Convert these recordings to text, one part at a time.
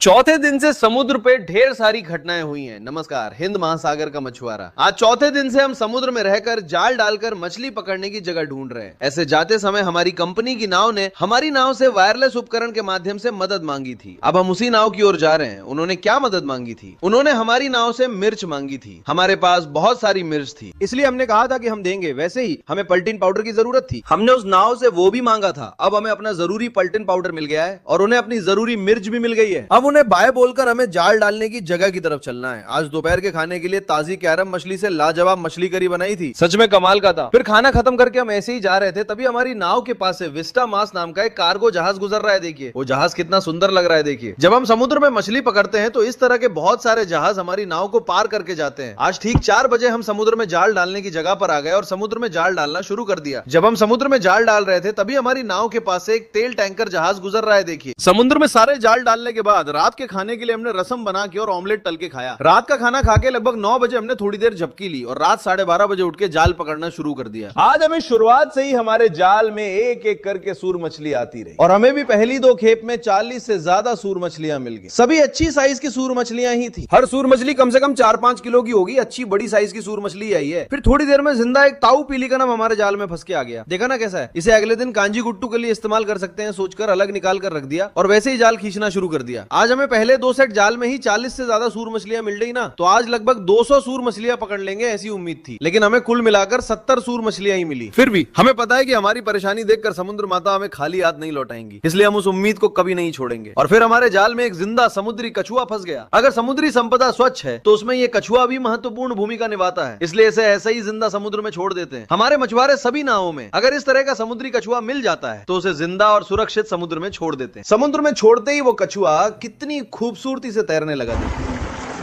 चौथे दिन से समुद्र पे ढेर सारी घटनाएं हुई हैं। नमस्कार, हिंद महासागर का मछुआरा। आज चौथे दिन से हम समुद्र में रहकर जाल डालकर मछली पकड़ने की जगह ढूंढ रहे हैं। ऐसे जाते समय हमारी कंपनी की नाव ने हमारी नाव से वायरलेस उपकरण के माध्यम से मदद मांगी थी। अब हम उसी नाव की ओर जा रहे हैं। उन्होंने क्या मदद मांगी थी? उन्होंने हमारी नाव से मिर्च मांगी थी। हमारे पास बहुत सारी मिर्च थी, इसलिए हमने कहा था कि हम देंगे। वैसे ही हमें पल्टीन पाउडर की जरूरत थी। हमने उस नाव से वो भी मांगा था। अब हमें अपना जरूरी पल्टीन पाउडर मिल गया है और उन्हें अपनी जरूरी मिर्च भी मिल गई है। अब उन्हें बाय बोलकर हमें जाल डालने की जगह की तरफ चलना है। आज दोपहर के खाने के लिए ताजी कैरम मछली से लाजवाब मछली करी बनाई थी, सच में कमाल का था। फिर खाना खत्म करके हम ऐसे ही जा रहे थे, तभी हमारी नाव के पास से विस्टा मास नाम का एक कार्गो जहाज गुजर रहा है। देखिए वो जहाज कितना सुंदर लग रहा है। देखिए, जब हम समुद्र में मछली पकड़ते हैं तो इस तरह के बहुत सारे जहाज हमारी नाव को पार करके जाते हैं। आज ठीक 4 बजे हम समुद्र में जाल डालने की जगह पर आ गए और समुद्र में जाल डालना शुरू कर दिया। जब हम समुद्र में जाल डाल रहे थे तभी हमारी नाव के पास से एक तेल टैंकर जहाज गुजर रहा है। देखिए, समुद्र में सारे जाल डालने के बाद रात के खाने के लिए हमने रसम बना के और ऑमलेट तल के खाया। रात का खाना खा के लगभग 9 बजे हमने थोड़ी देर झपकी ली और रात 12:30 बजे उठ के जाल पकड़ना शुरू कर दिया। आज हमें शुरुआत से ही हमारे जाल में एक एक करके सूर मछली आती रही और हमें भी पहली 2 खेप में 40 से ज्यादा सूर मछलियां मिल गई। सभी अच्छी साइज की सूर मछलियां ही थी। हर सूर मछली कम से कम 4-5 किलो की होगी। अच्छी बड़ी साइज की सूर मछली आई है। फिर थोड़ी देर में जिंदा एक ताऊ पीली का नाम हमारे जाल में फंस के आ गया। देखा ना कैसा है। इसे अगले दिन कांजी गुट्टू के लिए इस्तेमाल कर सकते हैं सोचकर अलग निकाल कर रख दिया और वैसे ही जाल खींचना शुरू कर दिया। आज हमें पहले 2 सेट जाल में ही 40 से ज्यादा सूर मछलियां मिल गई ना, तो आज लगभग 200 सूर मछलियां पकड़ लेंगे ऐसी उम्मीद थी, लेकिन हमें कुल मिलाकर 70 सूर मछलियां ही मिली। फिर भी हमें पता है कि हमारी परेशानी देखकर समुद्र माता हमें खाली हाथ नहीं लौटाएंगी, इसलिए हम उस उम्मीद को कभी नहीं छोड़ेंगे। और फिर हमारे जाल में एक जिंदा समुद्री कछुआ फंस गया। अगर समुद्री संपदा स्वच्छ है तो उसमें ये कछुआ भी महत्वपूर्ण भूमिका निभाता है, इसलिए इसे ऐसे ही जिंदा समुद्र में छोड़ देते हैं। हमारे मछुआरे सभी नावों में अगर इस तरह का समुद्री कछुआ मिल जाता है तो उसे जिंदा और सुरक्षित समुद्र में छोड़ देते हैं। समुद्र में छोड़ते ही वो कछुआ कितनी खूबसूरती से तैरने लगा।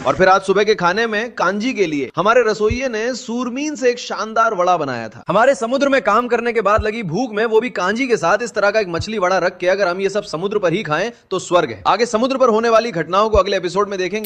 और फिर आज सुबह के खाने में कांजी के लिए हमारे रसोइये ने सूरमीन से एक शानदार वड़ा बनाया था। हमारे समुद्र में काम करने के बाद लगी भूख में वो भी कांजी के साथ इस तरह का एक मछली वड़ा रख के अगर हम ये सब समुद्र पर ही खाएं तो स्वर्ग है। आगे समुद्र पर होने वाली घटनाओं को अगले एपिसोड में देखेंगे।